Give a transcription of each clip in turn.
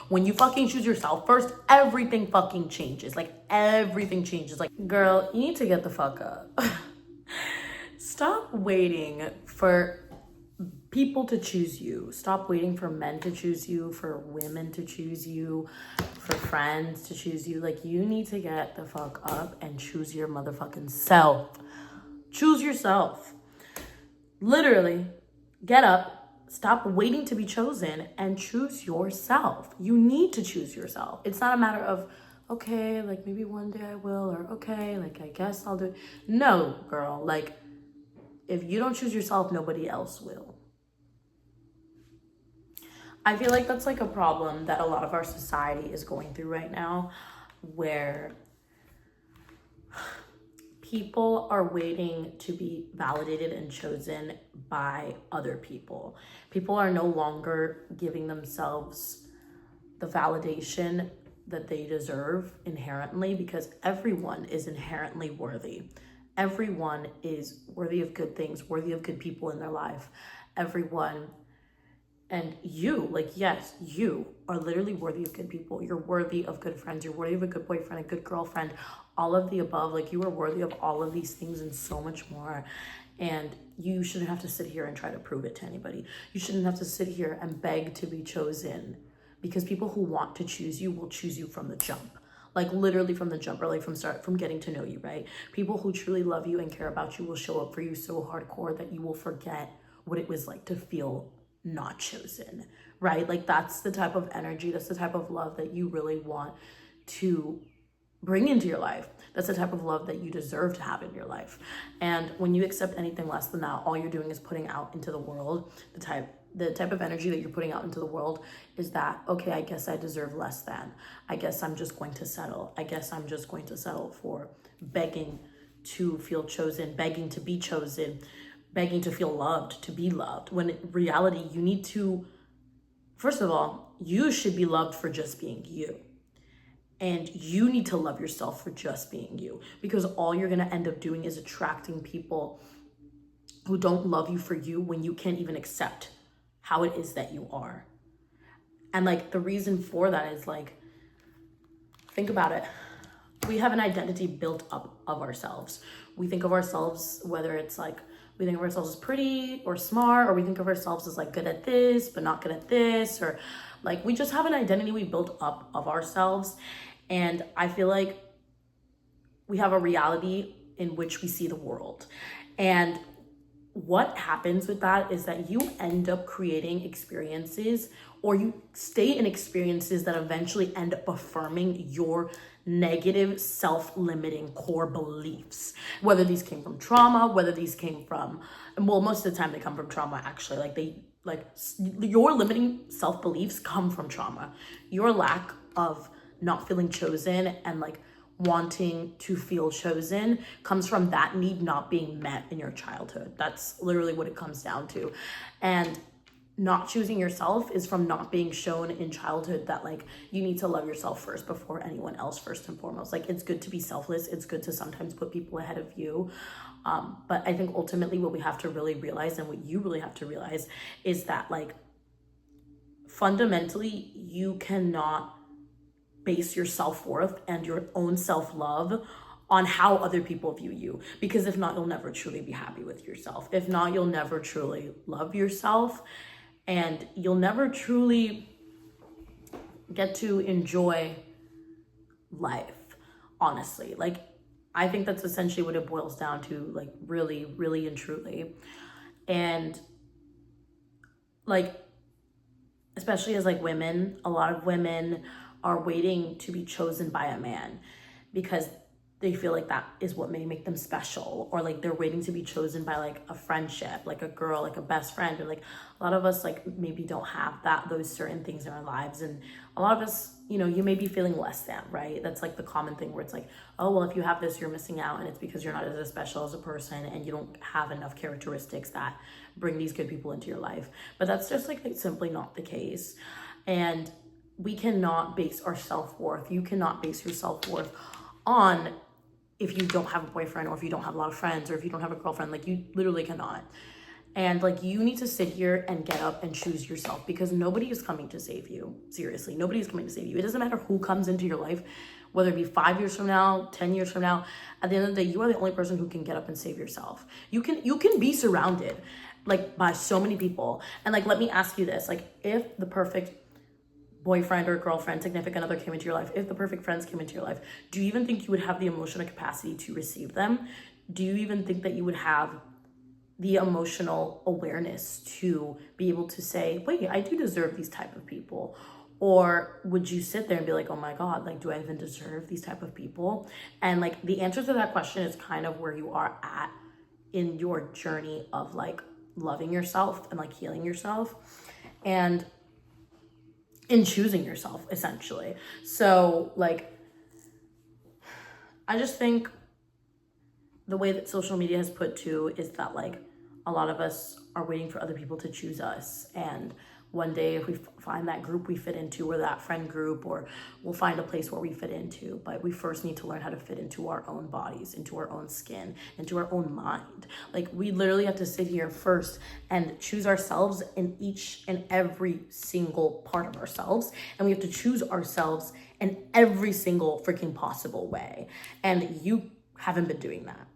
When you fucking choose yourself first, everything fucking changes. Like, everything changes. Like, girl, you need to get the fuck up. Stop waiting for people to choose you. Stop waiting for men to choose you, for women to choose you, for friends to choose you. Like, you need to get the fuck up and choose your motherfucking self. Choose yourself. Literally, get up, stop waiting to be chosen, and choose yourself. You need to choose yourself. It's not a matter of, okay, like maybe one day I will, or okay, like I guess I'll do it. No, girl, like if you don't choose yourself, nobody else will. I feel like that's like a problem that a lot of our society is going through right now, where people are waiting to be validated and chosen by other people. People are no longer giving themselves the validation that they deserve inherently, because everyone is inherently worthy. Everyone is worthy of good things, worthy of good people in their life. Everyone. And you, like, yes, you are literally worthy of good people. You're worthy of good friends. You're worthy of a good boyfriend, a good girlfriend, all of the above. Like, you are worthy of all of these things and so much more. And you shouldn't have to sit here and try to prove it to anybody. You shouldn't have to sit here and beg to be chosen, because people who want to choose you will choose you from the jump. Like, literally from the jump, or like from getting to know you, right? People who truly love you and care about you will show up for you so hardcore that you will forget what it was like to feel not chosen, right? Like, that's the type of energy, that's the type of love that you really want to bring into your life. That's the type of love that you deserve to have in your life. And when you accept anything less than that, all you're doing is putting out into the world the type of energy that you're putting out into the world is that, okay, I guess I deserve less than. I guess I'm just going to settle. I guess I'm just going to settle for begging to feel chosen, begging to be chosen, begging to feel loved, to be loved. When in reality, you need to, first of all, you should be loved for just being you. And you need to love yourself for just being you, because all you're going to end up doing is attracting people who don't love you for you when you can't even accept how it is that you are. And like, the reason for that is, like, think about it. We have an identity built up of ourselves. We think of ourselves, whether it's like, we think of ourselves as pretty or smart, or we think of ourselves as like good at this, but not good at this, or like, we just have an identity we built up of ourselves. And I feel like we have a reality in which we see the world. And what happens with that is that you end up creating experiences, or you stay in experiences that eventually end up affirming your negative, self-limiting core beliefs. Whether these came from trauma, whether these came from, well, most of the time they come from trauma, actually. Like your limiting self-beliefs come from trauma. Your lack of not feeling chosen and like wanting to feel chosen comes from that need not being met in your childhood. That's literally what it comes down to. And not choosing yourself is from not being shown in childhood that like you need to love yourself first before anyone else, first and foremost. Like, it's good to be selfless. It's good to sometimes put people ahead of you. But I think ultimately what we have to really realize, and what you really have to realize, is that like fundamentally you cannot base your self-worth and your own self-love on how other people view you. Because if not, you'll never truly be happy with yourself. If not, you'll never truly love yourself. And you'll never truly get to enjoy life, honestly. Like, I think that's essentially what it boils down to, like, really, really and truly. And like, especially as like women, a lot of women are waiting to be chosen by a man because they feel like that is what may make them special, or like they're waiting to be chosen by like a friendship, like a girl, like a best friend, or like a lot of us like maybe don't have those certain things in our lives. And a lot of us, you know, you may be feeling less than, right? That's like the common thing where it's like, oh, well, if you have this, you're missing out, and it's because you're not as special as a person and you don't have enough characteristics that bring these good people into your life. But that's just like simply not the case. And we cannot base our self-worth, you cannot base your self-worth on if you don't have a boyfriend, or if you don't have a lot of friends, or if you don't have a girlfriend. Like, you literally cannot. And like, you need to sit here and get up and choose yourself, because nobody is coming to save you. Seriously, nobody is coming to save you. It doesn't matter who comes into your life, whether it be 5 years from now, 10 years from now. At the end of the day, you are the only person who can get up and save yourself. You can be surrounded like by so many people. And like, let me ask you this, like, if the perfect boyfriend or girlfriend, significant other came into your life, if the perfect friends came into your life, do you even think you would have the emotional capacity to receive them? Do you even think that you would have the emotional awareness to be able to say, wait, I do deserve these type of people? Or would you sit there and be like, oh my God, like, do I even deserve these type of people? And like, the answer to that question is kind of where you are at in your journey of like loving yourself and like healing yourself and in choosing yourself, essentially. So like, I just think the way that social media has put to is that like, a lot of us are waiting for other people to choose us. And one day, if we find that group we fit into, or that friend group, or we'll find a place where we fit into, but we first need to learn how to fit into our own bodies, into our own skin, into our own mind. Like, we literally have to sit here first and choose ourselves in each and every single part of ourselves. And we have to choose ourselves in every single freaking possible way. And you haven't been doing that.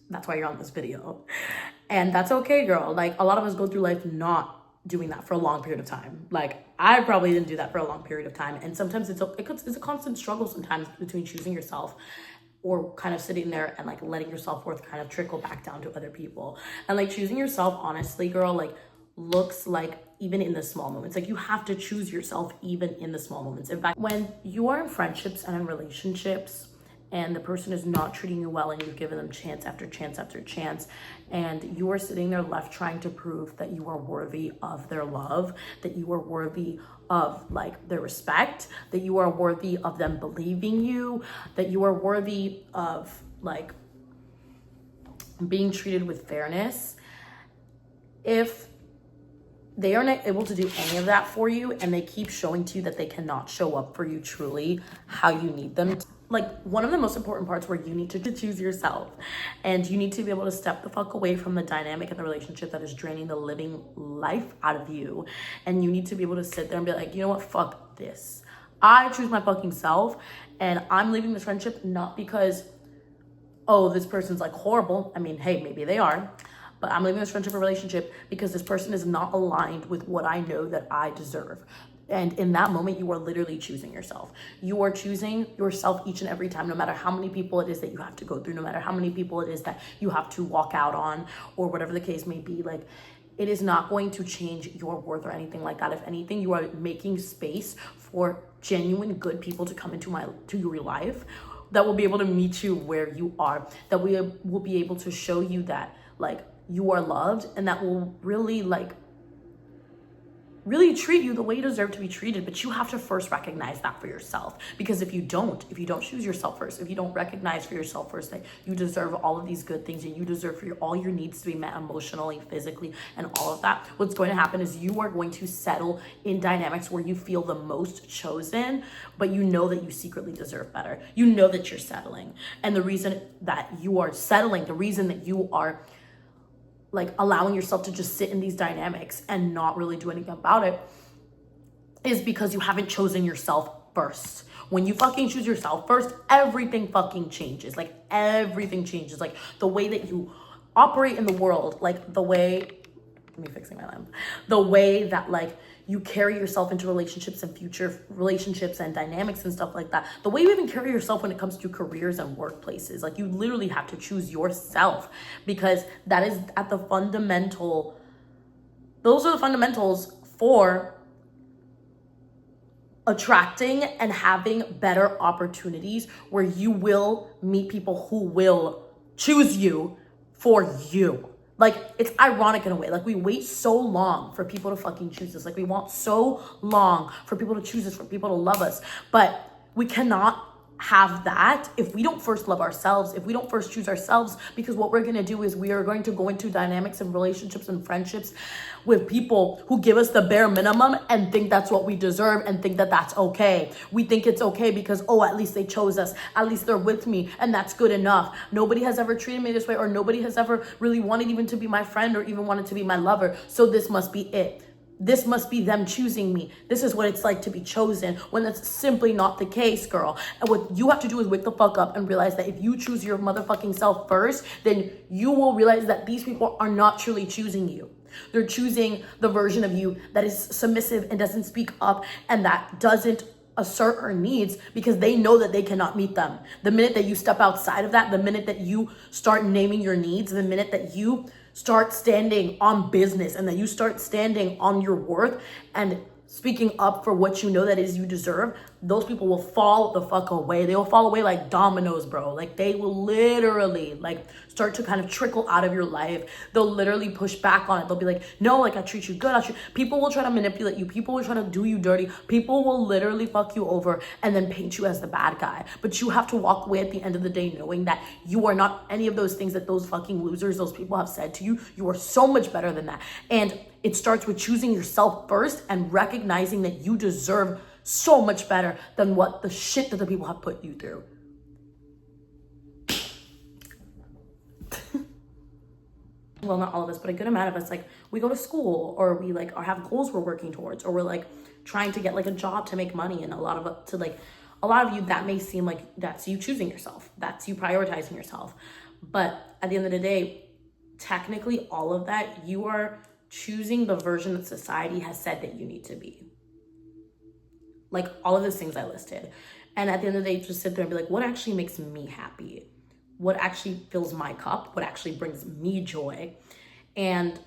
That's why you're on this video. And that's okay, girl. Like, a lot of us go through life not doing that for a long period of time. Like, I probably didn't do that for a long period of time. And sometimes it's a constant struggle sometimes between choosing yourself or kind of sitting there and like letting your self-worth kind of trickle back down to other people. And like, choosing yourself, honestly, girl, like, looks like even in the small moments. Like, you have to choose yourself even in the small moments. In fact, when you are in friendships and in relationships and the person is not treating you well and you've given them chance after chance after chance, and you are sitting there left trying to prove that you are worthy of their love, that you are worthy of like their respect, that you are worthy of them believing you, that you are worthy of like being treated with fairness. If they are not able to do any of that for you, and they keep showing to you that they cannot show up for you truly how you need them to, like, one of the most important parts where you need to choose yourself, and you need to be able to step the fuck away from the dynamic in the relationship that is draining the living life out of you. And you need to be able to sit there and be like, you know what, fuck this. I choose my fucking self, and I'm leaving this friendship not because, oh, this person's like horrible. I mean, hey, maybe they are. But I'm leaving this friendship or relationship because this person is not aligned with what I know that I deserve. And in that moment, you are literally choosing yourself. You are choosing yourself each and every time, no matter how many people it is that you have to go through, no matter how many people it is that you have to walk out on, or whatever the case may be. Like, it is not going to change your worth or anything like that. If anything, you are making space for genuine good people to come into your life that will be able to meet you where you are, that we will be able to show you that like you are loved, and that will really treat you the way you deserve to be treated. But you have to first recognize that for yourself, because if you don't choose yourself first, if you don't recognize for yourself first that you deserve all of these good things, and you deserve for all your needs to be met emotionally, physically, and all of that, what's going to happen is you are going to settle in dynamics where you feel the most chosen, but you know that you secretly deserve better. You know that you're settling, and the reason that you are settling, the reason that you are like allowing yourself to just sit in these dynamics and not really do anything about it, is because you haven't chosen yourself first. When you fucking choose yourself first, everything fucking changes. Like, everything changes. Like, the way that you operate in the world, like the way, the way that like you carry yourself into relationships and future relationships and dynamics and stuff like that. The way you even carry yourself when it comes to careers and workplaces. Like, you literally have to choose yourself, because that is at the fundamental, those are the fundamentals for attracting and having better opportunities, where you will meet people who will choose you for you. Like, it's ironic in a way. Like, we wait so long for people to fucking choose us. Like, we want so long for people to choose us, for people to love us. But we cannot have that if we don't first love ourselves, if we don't first choose ourselves, because what we're going to do is we are going to go into dynamics and relationships and friendships with people who give us the bare minimum and think that's what we deserve and think that that's okay. We think it's okay because, oh, at least they chose us, at least they're with me, and that's good enough. Nobody has ever treated me this way, or nobody has ever really wanted even to be my friend or even wanted to be my lover, so this must be it. This must be them choosing me. This is what it's like to be chosen, when that's simply not the case, girl. And what you have to do is wake the fuck up and realize that if you choose your motherfucking self first, then you will realize that these people are not truly choosing you. They're choosing the version of you that is submissive and doesn't speak up and that doesn't assert her needs because they know that they cannot meet them. The minute that you step outside of that, the minute that you start naming your needs, the minute that you start standing on business and that you start standing on your worth and speaking up for what you know that is you deserve, those people will fall the fuck away. They will fall away like dominoes, bro. Like they will literally like start to kind of trickle out of your life. They'll literally push back on it. They'll be like, no, like I treat you good. People will try to manipulate you. People will try to do you dirty. People will literally fuck you over and then paint you as the bad guy. But you have to walk away at the end of the day knowing that you are not any of those things that those fucking losers, those people have said to you. You are so much better than that. And it starts with choosing yourself first and recognizing that you deserve so much better than what the shit that the people have put you through. Well, not all of us, but a good amount of us, like we go to school or we like or have goals we're working towards, or we're like trying to get like a job to make money. And a lot of you, that may seem like that's you choosing yourself. That's you prioritizing yourself. But at the end of the day, technically all of that, you are choosing the version that society has said that you need to be. Like all of those things I listed. And at the end of the day, just sit there and be like, what actually makes me happy? What actually fills my cup? What actually brings me joy? And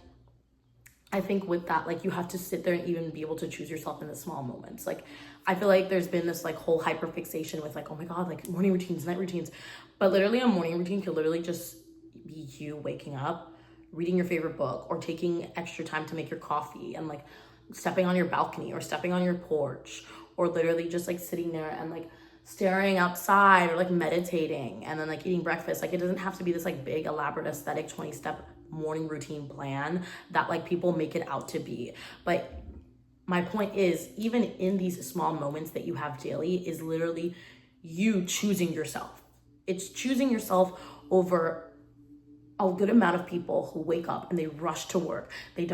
I think with that, like you have to sit there and even be able to choose yourself in the small moments. Like I feel like there's been this like whole hyper fixation with like, oh my God, like morning routines, night routines. But literally a morning routine could literally just be you waking up, reading your favorite book, or taking extra time to make your coffee and like stepping on your balcony or stepping on your porch, or literally just like sitting there and like staring outside or like meditating and then like eating breakfast. Like it doesn't have to be this like big elaborate aesthetic 20-step morning routine plan that like people make it out to be. But my point is, even in these small moments that you have daily is literally you choosing yourself. It's choosing yourself over a good amount of people who wake up and they rush to work. A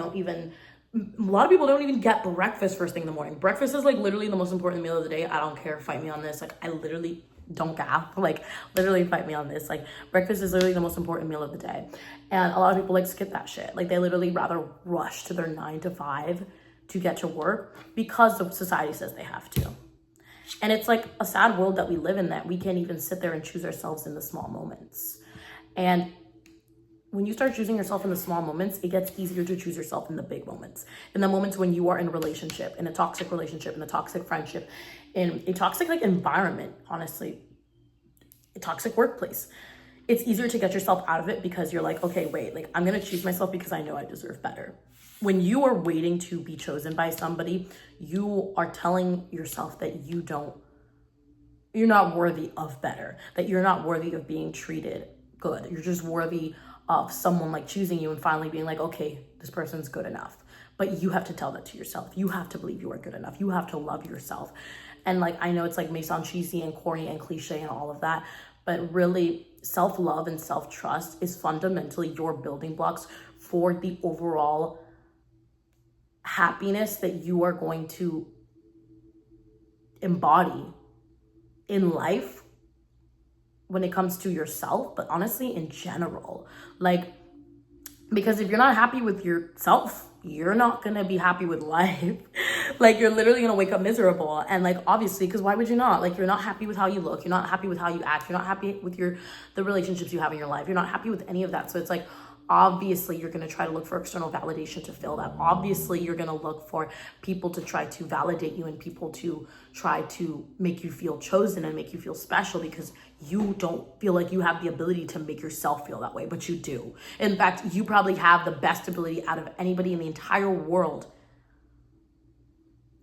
lot of people don't even get breakfast first thing in the morning. Breakfast is like literally the most important meal of the day. I don't care, fight me on this. Like I literally don't gap, like literally fight me on this. Like breakfast is literally the most important meal of the day. And a lot of people like skip that shit. Like they literally rather rush to their 9 to 5 to get to work because the society says they have to. And it's like a sad world that we live in, that we can't even sit there and choose ourselves in the small moments. And when you start choosing yourself in the small moments, it gets easier to choose yourself in the big moments. In the moments when you are in a relationship, in a toxic relationship, in a toxic friendship, in a toxic like environment, honestly, a toxic workplace. It's easier to get yourself out of it because you're like, okay, wait, like I'm gonna choose myself because I know I deserve better. When you are waiting to be chosen by somebody, you are telling yourself that you're not worthy of better, that you're not worthy of being treated good. You're just worthy of someone like choosing you and finally being like, okay, this person's good enough. But you have to tell that to yourself. You have to believe you are good enough. You have to love yourself. And like, I know it's like may sound cheesy and corny and cliche and all of that, but really self-love and self-trust is fundamentally your building blocks for the overall happiness that you are going to embody in life when it comes to yourself, but honestly in general. Like, because if you're not happy with yourself, you're not gonna be happy with life. Like you're literally gonna wake up miserable. And like, obviously, because why would you not? Like you're not happy with how you look, you're not happy with how you act, you're not happy with the relationships you have in your life, you're not happy with any of that. So it's like, obviously you're going to try to look for external validation to fill that. Obviously you're going to look for people to try to validate you and people to try to make you feel chosen and make you feel special, because you don't feel like you have the ability to make yourself feel that way, but you do. In fact, you probably have the best ability out of anybody in the entire world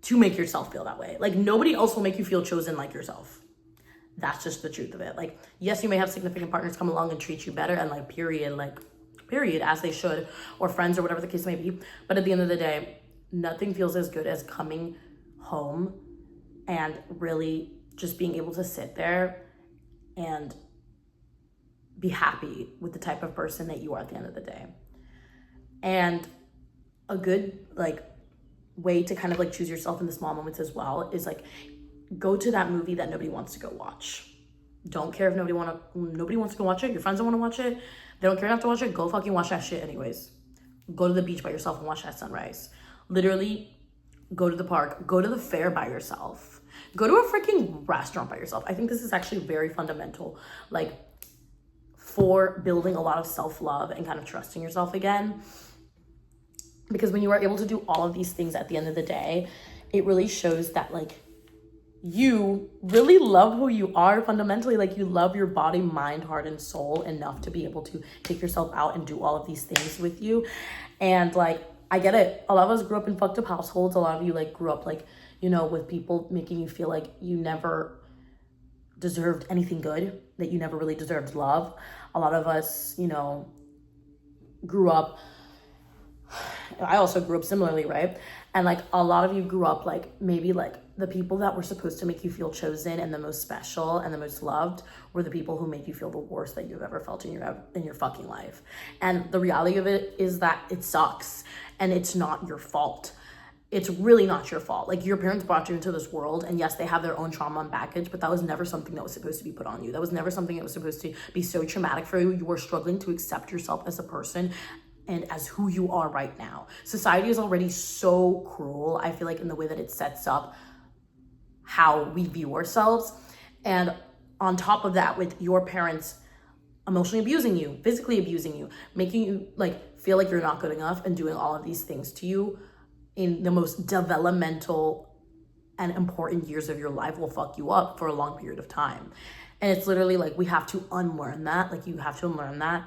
to make yourself feel that way. Like nobody else will make you feel chosen like yourself. That's just the truth of it. Like, yes, you may have significant partners come along and treat you better, and like, period, as they should, or friends or whatever the case may be. But at the end of the day, nothing feels as good as coming home and really just being able to sit there and be happy with the type of person that you are at the end of the day. And a good like way to kind of like choose yourself in the small moments as well is like, go to that movie that nobody wants to go watch. Don't care if nobody wants to go watch it. Your friends don't want to watch it. They don't care enough to watch it. Go fucking watch that shit anyways. Go to the beach by yourself and watch that sunrise. Literally, go to the park. Go to the fair by yourself. Go to a freaking restaurant by yourself. I think this is actually very fundamental, like, for building a lot of self-love and kind of trusting yourself again. Because when you are able to do all of these things at the end of the day, it really shows that like you really love who you are fundamentally. Like, you love your body, mind, heart, and soul enough to be able to take yourself out and do all of these things with you. And like, I get it. A lot of us grew up in fucked up households. A lot of you like grew up like, you know, with people making you feel like you never deserved anything good, that you never really deserved love. A lot of us, you know, grew up, I also grew up similarly, right? And like, a lot of you grew up like, maybe like the people that were supposed to make you feel chosen and the most special and the most loved were the people who made you feel the worst that you've ever felt in your fucking life. And the reality of it is that it sucks, and it's not your fault. It's really not your fault. Like, your parents brought you into this world, and yes, they have their own trauma and baggage, but that was never something that was supposed to be put on you. That was never something that was supposed to be so traumatic for you. You were struggling to accept yourself as a person and as who you are right now. Society is already so cruel, I feel like, in the way that it sets up how we view ourselves. And on top of that, with your parents emotionally abusing you, physically abusing you, making you like feel like you're not good enough, and doing all of these things to you in the most developmental and important years of your life, will fuck you up for a long period of time. And it's literally like, we have to unlearn that. Like, you have to unlearn that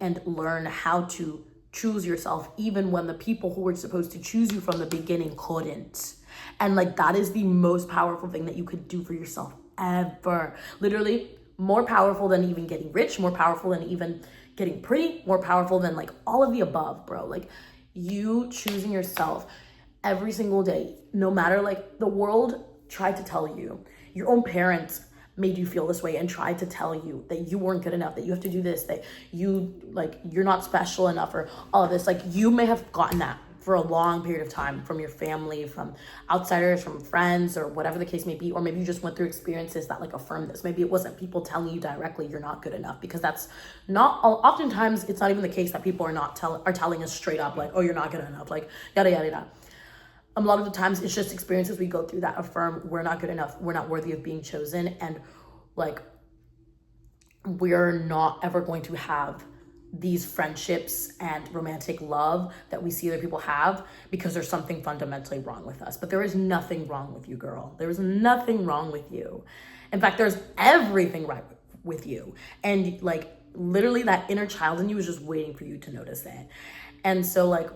and learn how to choose yourself, even when the people who were supposed to choose you from the beginning couldn't. And like, that is the most powerful thing that you could do for yourself ever. Literally, more powerful than even getting rich, more powerful than even getting pretty, more powerful than like all of the above, bro. Like, you choosing yourself every single day, no matter like the world tried to tell you, your own parents made you feel this way and tried to tell you that you weren't good enough, that you have to do this, that you like, you're not special enough, or all of this. Like, you may have gotten that for a long period of time from your family, from outsiders, from friends, or whatever the case may be. Or maybe you just went through experiences that like affirmed this. Maybe it wasn't people telling you directly you're not good enough, because that's not, oftentimes it's not even the case that people are telling us straight up like, oh, you're not good enough, like yada yada yada. A lot of the times it's just experiences we go through that affirm we're not good enough, we're not worthy of being chosen, and like, we're not ever going to have these friendships and romantic love that we see other people have, because there's something fundamentally wrong with us. But there is nothing wrong with you, girl. There is nothing wrong with you. In fact, there's everything right with you. And like, literally, that inner child in you is just waiting for you to notice that. And so like,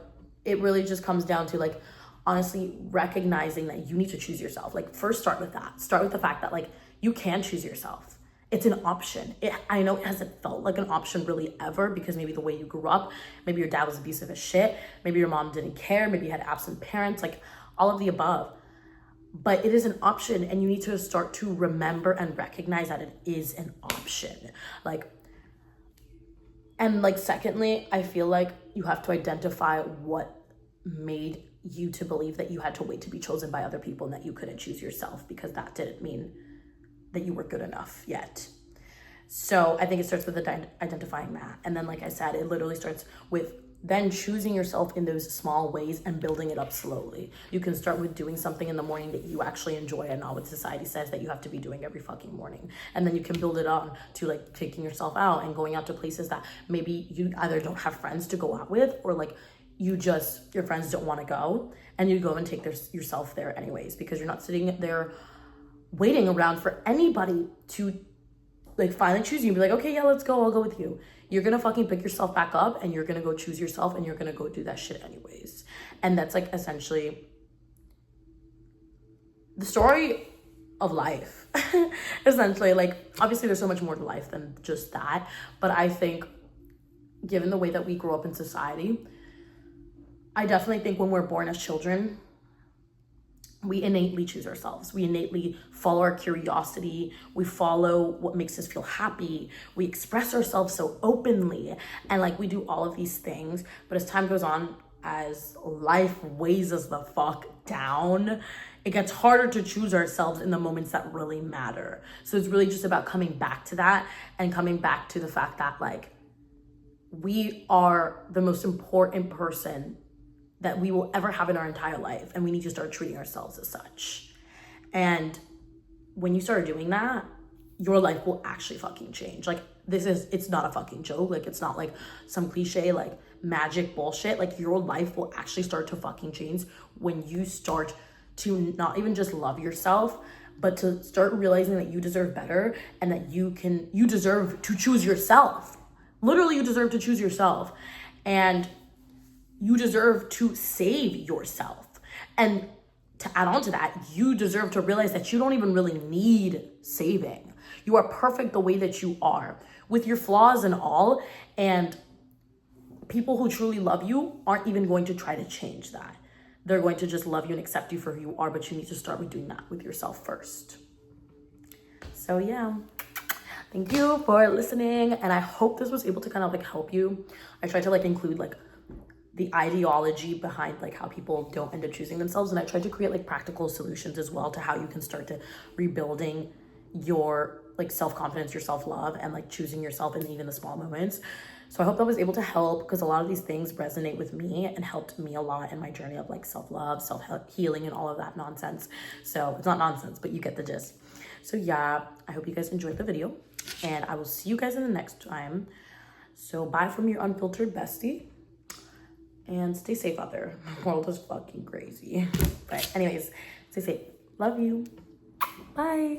it really just comes down to like, honestly, recognizing that you need to choose yourself. Like, first start with that. Start with the fact that like, you can choose yourself. It's an option. I know it hasn't felt like an option really ever, because maybe the way you grew up, maybe your dad was abusive as shit, maybe your mom didn't care, maybe you had absent parents, like all of the above. But it is an option, and you need to start to remember and recognize that it is an option. Like, and like, secondly, I feel like you have to identify what made you to believe that you had to wait to be chosen by other people and that you couldn't choose yourself, because that didn't mean that you were good enough yet. So I think it starts with identifying that. And then, like I said, it literally starts with then choosing yourself in those small ways and building it up slowly. You can start with doing something in the morning that you actually enjoy, and not what society says that you have to be doing every fucking morning. And then you can build it on to like taking yourself out and going out to places that maybe you either don't have friends to go out with, or like your friends don't want to go, and you go and take yourself there anyways, because you're not sitting there waiting around for anybody to like finally choose you and be like, okay, yeah, let's go, I'll go with you. You're gonna fucking pick yourself back up, and you're gonna go choose yourself, and you're gonna go do that shit anyways. And that's like essentially the story of life. Essentially, like, obviously there's so much more to life than just that, but I think given the way that we grow up in society, I definitely think when we're born as children, we innately choose ourselves. We innately follow our curiosity. We follow what makes us feel happy. We express ourselves so openly. And like we do all of these things. But as time goes on, as life weighs us the fuck down, it gets harder to choose ourselves in the moments that really matter. So it's really just about coming back to that and coming back to the fact that like we are the most important person that we will ever have in our entire life, and we need to start treating ourselves as such. And when you start doing that, your life will actually fucking change. Like it's not a fucking joke. Like it's not like some cliche like magic bullshit. Like your life will actually start to fucking change when you start to not even just love yourself, but to start realizing that you deserve better and that you deserve to choose yourself. Literally, you deserve to choose yourself. And you deserve to save yourself. And to add on to that, you deserve to realize that you don't even really need saving. You are perfect the way that you are, with your flaws and all. And people who truly love you aren't even going to try to change that. They're going to just love you and accept you for who you are, but you need to start with doing that with yourself first. So yeah, thank you for listening. And I hope this was able to kind of like help you. I tried to like include like the ideology behind like how people don't end up choosing themselves, and I tried to create like practical solutions as well to how you can start to rebuilding your like self-confidence, your self-love, and like choosing yourself in even the small moments. So I hope that was able to help, because a lot of these things resonate with me and helped me a lot in my journey of like self-love, self-healing, and all of that nonsense. So it's not nonsense, but you get the gist. So yeah, I hope you guys enjoyed the video, and I will see you guys in the next time. So bye from your unfiltered bestie. And stay safe out there. The world is fucking crazy. But anyways, stay safe. Love you. Bye.